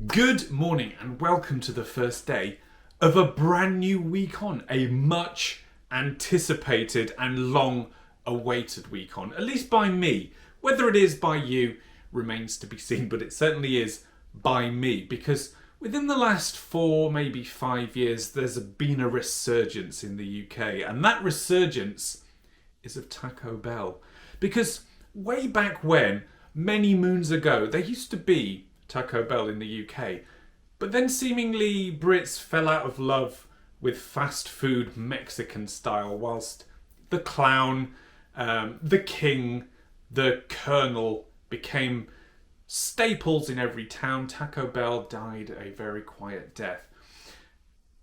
Good morning and welcome to the first day of a brand new week on, a much anticipated and long awaited week on, at least by me. Whether it is by you remains to be seen, but it certainly is by me, because within the last 4, maybe 5 years, there's been a resurgence in the UK, and that resurgence is of Taco Bell. Because way back when, many moons ago, there used to be Taco Bell in the UK. But then seemingly Brits fell out of love with fast food Mexican style, whilst the clown, the king, the colonel became staples in every town. Taco Bell died a very quiet death.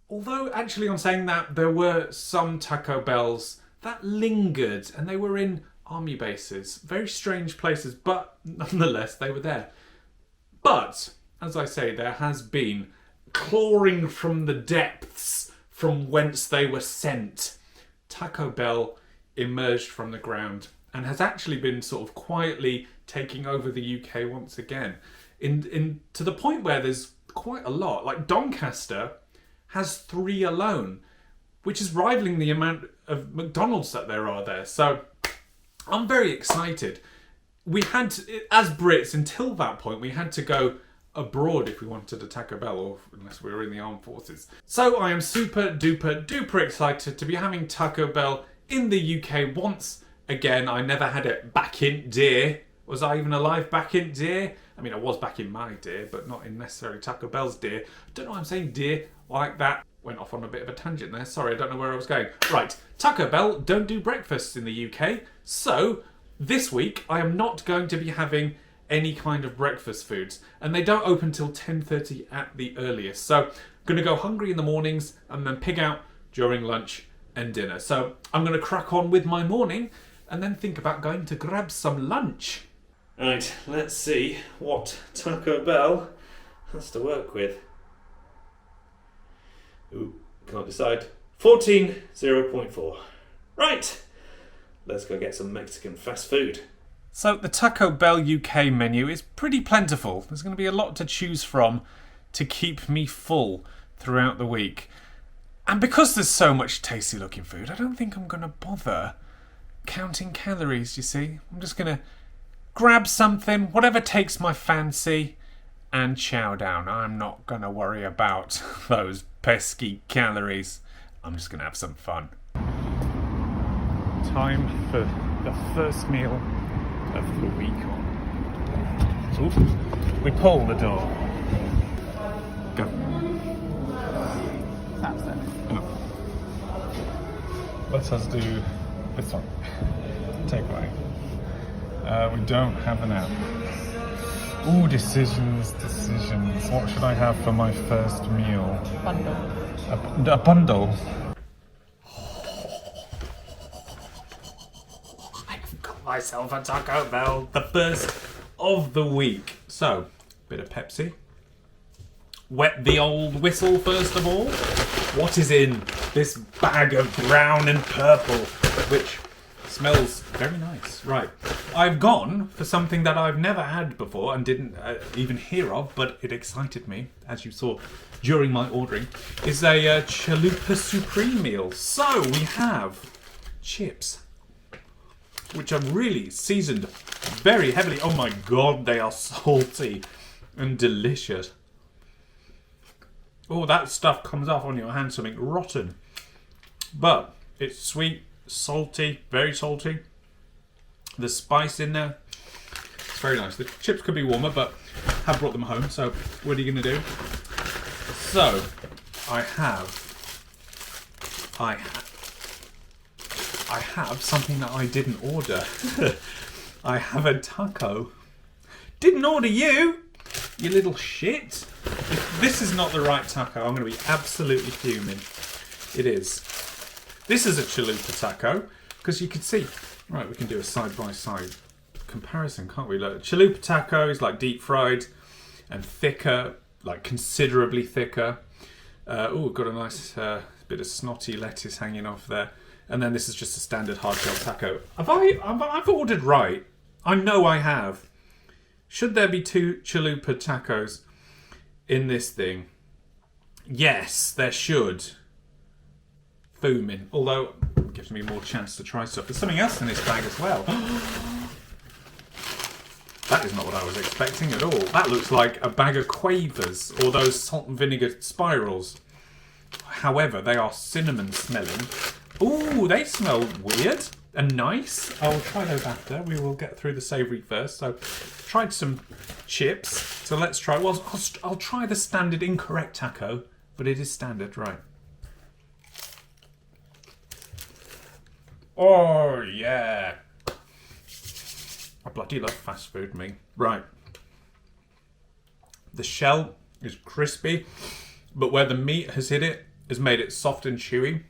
Although actually on saying that, there were some Taco Bells that lingered, and they were in army bases, very strange places, but nonetheless they were there. But, as I say, there has been clawing from the depths from whence they were sent. Taco Bell emerged from the ground and has actually been sort of quietly taking over the UK once again. To the point where there's quite a lot. Like Doncaster has 3 alone, which is rivaling the amount of McDonald's that there are there. So I'm very excited. We had to, as Brits, until that point, we had to go abroad if we wanted a Taco Bell, or unless we were in the armed forces. So I am super duper excited to be having Taco Bell in the UK once again. I never had it back in dear. Was I even alive back in dear? I mean, I was back in my dear, but not in necessarily Taco Bell's dear. Don't know why I'm saying dear like that. Went off on a bit of a tangent there. Sorry, I don't know where I was going. Right, Taco Bell don't do breakfasts in the UK, so this week, I am not going to be having any kind of breakfast foods, and they don't open till 10:30 at the earliest. So I'm going to go hungry in the mornings and then pig out during lunch and dinner. So I'm going to crack on with my morning and then think about going to grab some lunch. Right, let's see what Taco Bell has to work with. Ooh, can't decide. 14.0.4. Right. Let's go get some Mexican fast food. So the Taco Bell UK menu is pretty plentiful. There's going to be a lot to choose from to keep me full throughout the week. And because there's so much tasty looking food, I don't think I'm going to bother counting calories, you see. I'm just going to grab something, whatever takes my fancy, and chow down. I'm not going to worry about those pesky calories. I'm just going to have some fun. Time for the first meal of the week on. Ooh, we pull the door. Go. That's it. Oh. Let us do this one. Take away. We don't have an app. Ooh, decisions. What should I have for my first meal? Bundle. A bundle? Myself a Taco Bell, the first of the week. So, bit of Pepsi. Wet the old whistle first of all. What is in this bag of brown and purple, which smells very nice. Right, I've gone for something that I've never had before and didn't even hear of, but it excited me, as you saw during my ordering, is a Chalupa Supreme meal. So, we have chips, which are really seasoned very heavily. Oh my god, they are salty and delicious. Oh, that stuff comes off on your hand, something rotten. But it's sweet, salty, very salty. The spice in there, it's very nice. The chips could be warmer, but I have brought them home, so what are you going to do? So, I have something that I didn't order. I have a taco. Didn't order you, you little shit. If this is not the right taco, I'm going to be absolutely fuming. It is. This is a chalupa taco, because you can see. Right, we can do a side-by-side comparison, can't we? Look, chalupa taco is like deep fried and thicker, like considerably thicker. Oh, got a nice bit of snotty lettuce hanging off there. And then this is just a standard hard-shell taco. I've ordered right. I know I have. Should there be 2 chalupa tacos in this thing. Yes, there should. Booming. Although, it gives me more chance to try stuff. There's something else in this bag as well. That is not what I was expecting at all. That looks like a bag of Quavers or those salt and vinegar spirals. However, they are cinnamon smelling. Ooh, they smell weird and nice. I'll try those after. We will get through the savoury first. So, tried some chips. So let's try. Well, I'll try the standard incorrect taco, but it is standard, right? Oh yeah. I bloody love fast food, me. Right. The shell is crispy, but where the meat has hit it, has made it soft and chewy.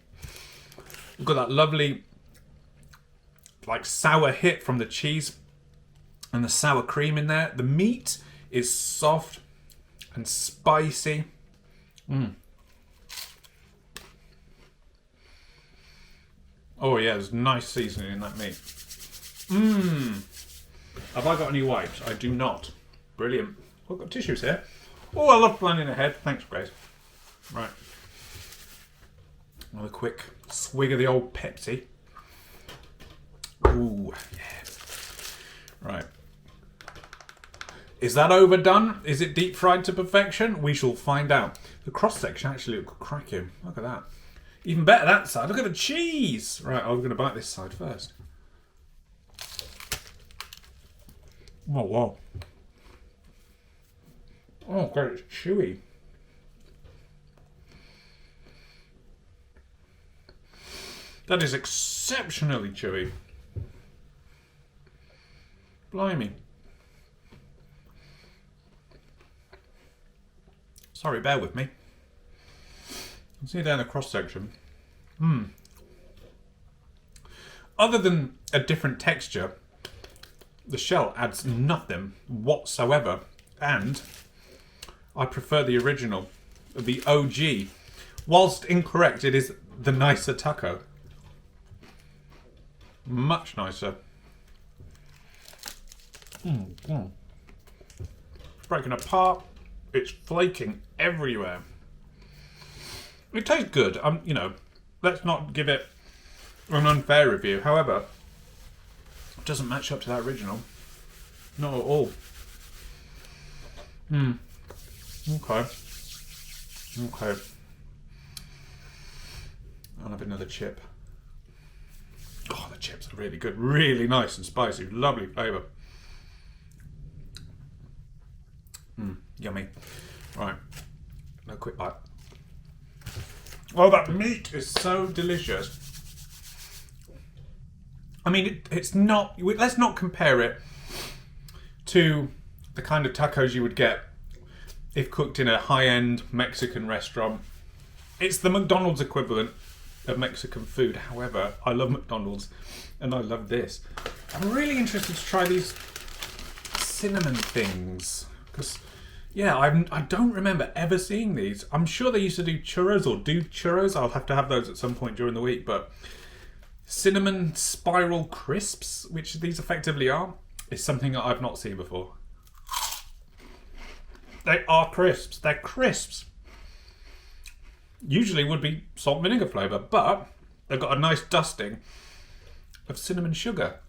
We've got that lovely, like, sour hit from the cheese and the sour cream in there. The meat is soft and spicy. Oh yeah, there's nice seasoning in that meat. Have I got any wipes? I do not. Brilliant. Oh, I've got tissues here. Oh, I love planning ahead. Thanks, Grace. Right. Another quick swig of the old Pepsi. Ooh, yeah. Right. Is that overdone? Is it deep fried to perfection? We shall find out. The cross section actually looks cracking. Look at that. Even better that side. Look at the cheese. Right, I'm going to bite this side first. Oh, wow. Oh, God, it's chewy. That is exceptionally chewy. Blimey. Sorry, bear with me. See there in the cross section. Other than a different texture, the shell adds nothing whatsoever, and I prefer the original, the OG. Whilst incorrect, it is the nicer taco. Much nicer. It's breaking apart. It's flaking everywhere. It tastes good. You know, let's not give it an unfair review. However, it doesn't match up to that original. Not at all. Okay. I'll have another chip. Oh, the chips are really good. Really nice and spicy. Lovely flavour. Yummy. Right. No quick bite. Oh, that meat is so delicious. I mean, it's not... Let's not compare it to the kind of tacos you would get if cooked in a high-end Mexican restaurant. It's the McDonald's equivalent of Mexican food. However, I love McDonald's and I love this. I'm really interested to try these cinnamon things because... yeah, I don't remember ever seeing these. I'm sure they used to do churros or do churros. I'll have to have those at some point during the week. But cinnamon spiral crisps, which these effectively are, is something that I've not seen before. They are crisps. They're crisps. Usually would be salt and vinegar flavour, but they've got a nice dusting of cinnamon sugar.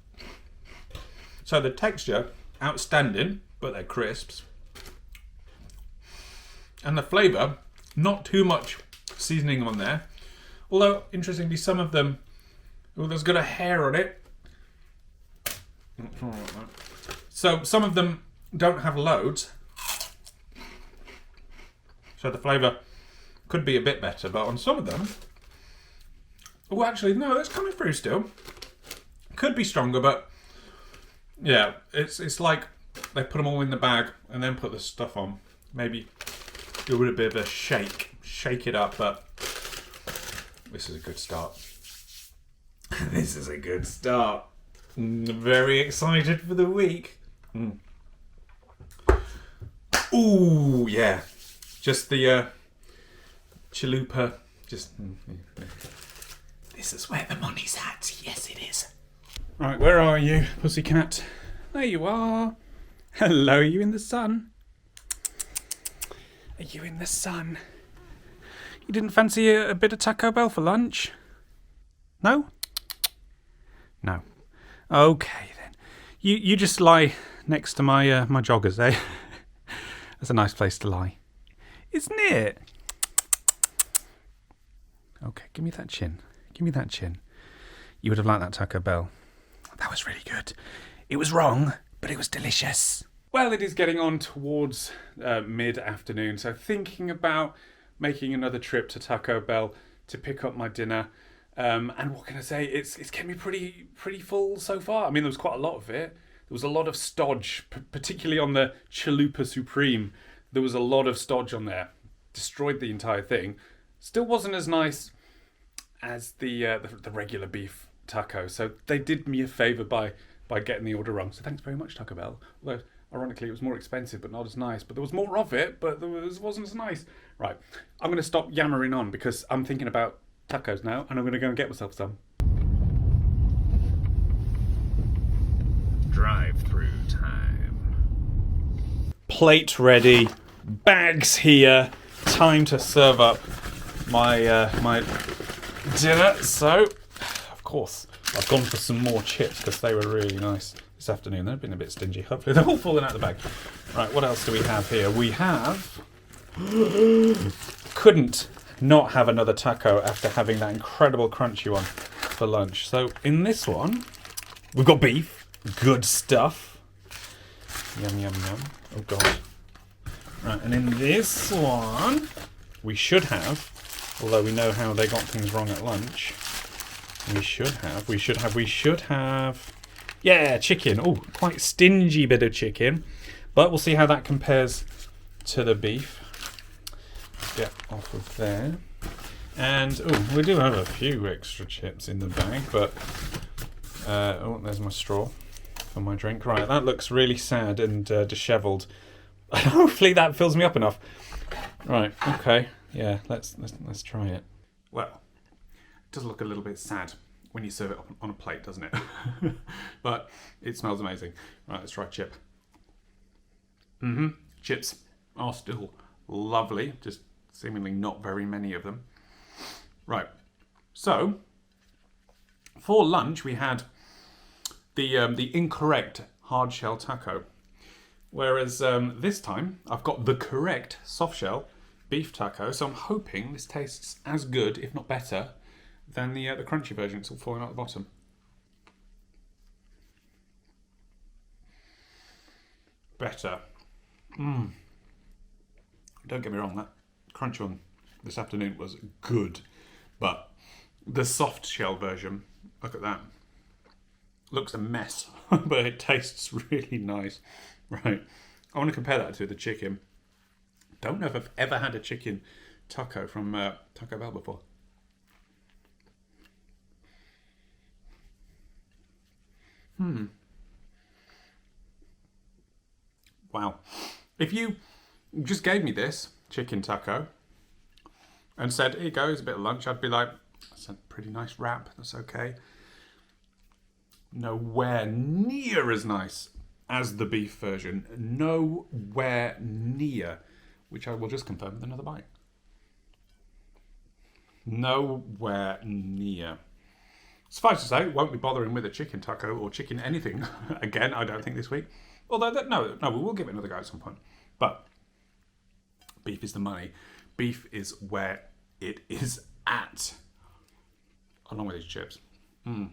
So the texture, outstanding, but they're crisps. And the flavour, not too much seasoning on there. Although, interestingly, some of them, there's got a hair on it. So some of them don't have loads. So the flavour could be a bit better, but on some of them... oh, actually, no, that's coming through still. Could be stronger, but... yeah, it's like they put them all in the bag and then put the stuff on. Maybe do a bit of a shake it up, but this is a good start. This is a good start. Very excited for the week. Ooh, yeah. Just the chalupa. Just this is where the money's at. Yes, it is. Right, where are you, pussycat? There you are. Hello, you in the sun. Are you in the sun? You didn't fancy a bit of Taco Bell for lunch? No? No. Okay then. You just lie next to my my joggers, eh? That's a nice place to lie. Isn't it? Okay, give me that chin. Give me that chin. You would have liked that Taco Bell. That was really good. It was wrong, but it was delicious. Well, it is getting on towards mid-afternoon, so thinking about making another trip to Taco Bell to pick up my dinner. And what can I say? It's kept me pretty full so far. I mean, there was quite a lot of it. There was a lot of stodge, particularly on the Chalupa Supreme. There was a lot of stodge on there. Destroyed the entire thing. Still wasn't as nice as the regular beef taco. So they did me a favour by getting the order wrong. So thanks very much, Taco Bell. Although, ironically, it was more expensive, but not as nice. But there was more of it, but it wasn't as nice. Right, I'm going to stop yammering on because I'm thinking about tacos now, and I'm going to go and get myself some. Drive-through time. Plate ready, bags here. Time to serve up my my dinner. So, of course, I've gone for some more chips because they were really nice this afternoon. They've been a bit stingy. Hopefully they're all falling out of the bag. Right, what else do we have here? We have... Couldn't not have another taco after having that incredible crunchy one for lunch. So in this one, we've got beef. Good stuff. Yum, yum, yum. Oh, God. Right, and in this one, we should have, although we know how they got things wrong at lunch, we should have, yeah, chicken. Oh, quite stingy bit of chicken. But we'll see how that compares to the beef. Get off of there. And, oh, we do have a few extra chips in the bag, but, oh, there's my straw for my drink. Right, that looks really sad and dishevelled. Hopefully that fills me up enough. Right, okay. Yeah, let's try it. Well, it does look a little bit sad when you serve it on a plate, doesn't it? But it smells amazing. Right, let's try chip. Chips are still lovely, just seemingly not very many of them. Right, so for lunch we had the incorrect hard shell taco, whereas this time I've got the correct soft shell beef taco. So I'm hoping this tastes as good, if not better, than the crunchy version. It's all falling out the bottom. Better. Don't get me wrong, that crunchy one this afternoon was good, but the soft shell version, look at that, looks a mess, but it tastes really nice. Right, I want to compare that to the chicken. Don't know if I've ever had a chicken taco from Taco Bell before. Wow. If you just gave me this chicken taco and said, here you go, it's a bit of lunch, I'd be like, that's a pretty nice wrap, that's okay. Nowhere near as nice as the beef version. Nowhere near. Which I will just confirm with another bite. Nowhere near. Suffice to say, won't be bothering with a chicken taco or chicken anything again, I don't think, this week. Although, no, we will give it another go at some point. But beef is the money. Beef is where it is at. Along with these chips. Oh.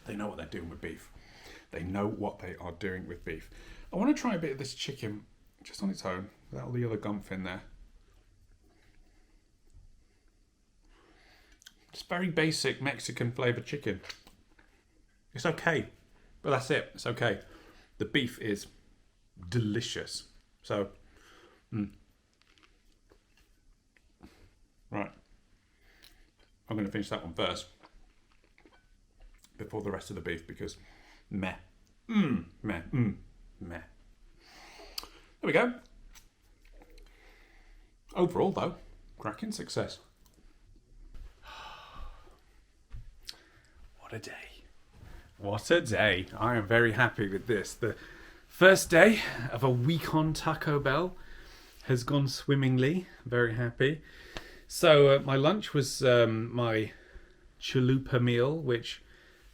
They know what they're doing with beef. They know what they are doing with beef. I want to try a bit of this chicken just on its own, without all the other gumph in there. Just very basic Mexican flavoured chicken. It's okay, but that's it. It's okay. The beef is delicious. So, right. I'm going to finish that one first before the rest of the beef because meh. Meh. There we go. Overall, though, cracking success. What a day. What a day. I am very happy with this. The first day of a week on Taco Bell has gone swimmingly. Very happy. So my lunch was my chalupa meal, which,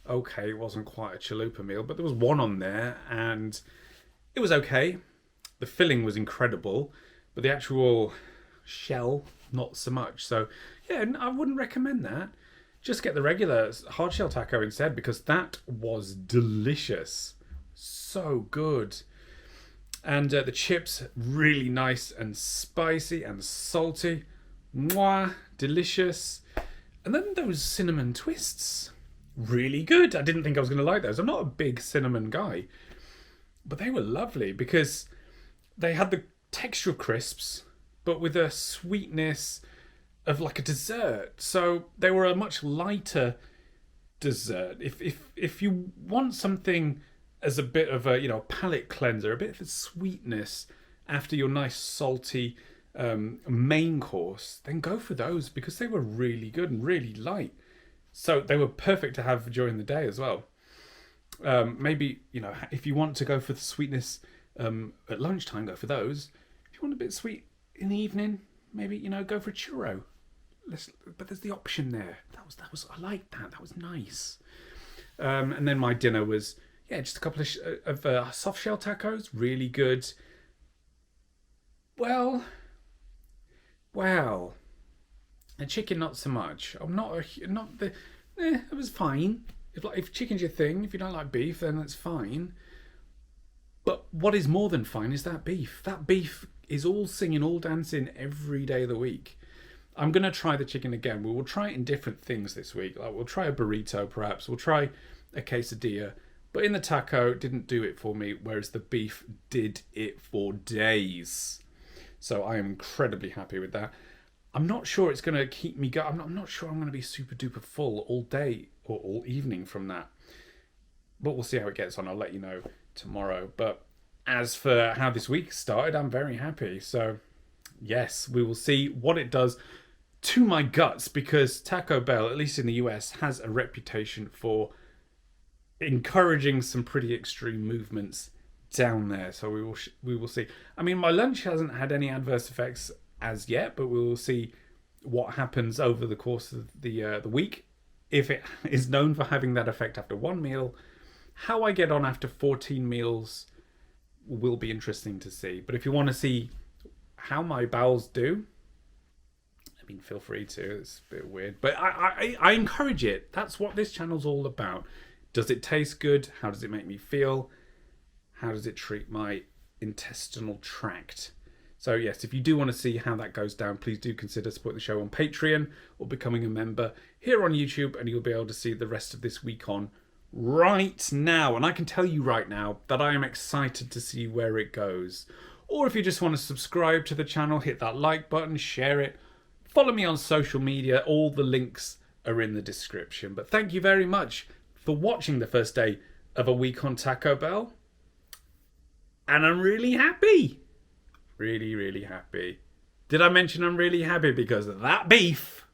okay, it wasn't quite a chalupa meal, but there was one on there and it was okay. The filling was incredible, but the actual shell, not so much. So yeah, I wouldn't recommend that. Just get the regular hard shell taco instead, because that was delicious. So good. And the chips, really nice and spicy and salty. Mwah, delicious. And then those cinnamon twists, really good. I didn't think I was going to like those. I'm not a big cinnamon guy, but they were lovely because they had the texture crisps, but with a sweetness of like a dessert. So they were a much lighter dessert. If you want something as a bit of a, palate cleanser, a bit of a sweetness after your nice salty main course, then go for those, because they were really good and really light. So they were perfect to have during the day as well. Maybe, if you want to go for the sweetness at lunchtime, go for those. If you want a bit sweet in the evening, maybe, go for a churro. But there's the option there. That was I liked that. That was nice. And then my dinner was, just a couple of soft shell tacos, really good. Well, the chicken not so much. It was fine. If chicken's your thing, if you don't like beef, then that's fine. But what is more than fine is that beef. That beef is all singing, all dancing every day of the week. I'm going to try the chicken again. We will try it in different things this week. Like we'll try a burrito, perhaps. We'll try a quesadilla. But in the taco, it didn't do it for me, whereas the beef did it for days. So I am incredibly happy with that. I'm not sure it's going to keep me going. I'm not sure I'm going to be super duper full all day or all evening from that. But we'll see how it gets on. I'll let you know tomorrow. But as for how this week started, I'm very happy. So yes, we will see what it does to my guts, because Taco Bell, at least in the US, has a reputation for encouraging some pretty extreme movements down there. So we will see. I mean, my lunch hasn't had any adverse effects as yet, but we will see what happens over the course of the week. If it is known for having that effect after one meal, how I get on after 14 meals will be interesting to see. But if you want to see how my bowels do, I mean, feel free to. It's a bit weird, but I encourage it. That's what this channel's all about. Does it taste good? How does it make me feel? How does it treat my intestinal tract? So yes, if you do want to see how that goes down, please do consider supporting the show on Patreon or becoming a member here on YouTube, and you'll be able to see the rest of this week on right now. And I can tell you right now that I am excited to see where it goes. Or if you just want to subscribe to the channel, hit that like button, share it, follow me on social media. All the links are in the description. But thank you very much for watching the first day of a week on Taco Bell. And I'm really happy. Really, really happy. Did I mention I'm really happy because of that beef?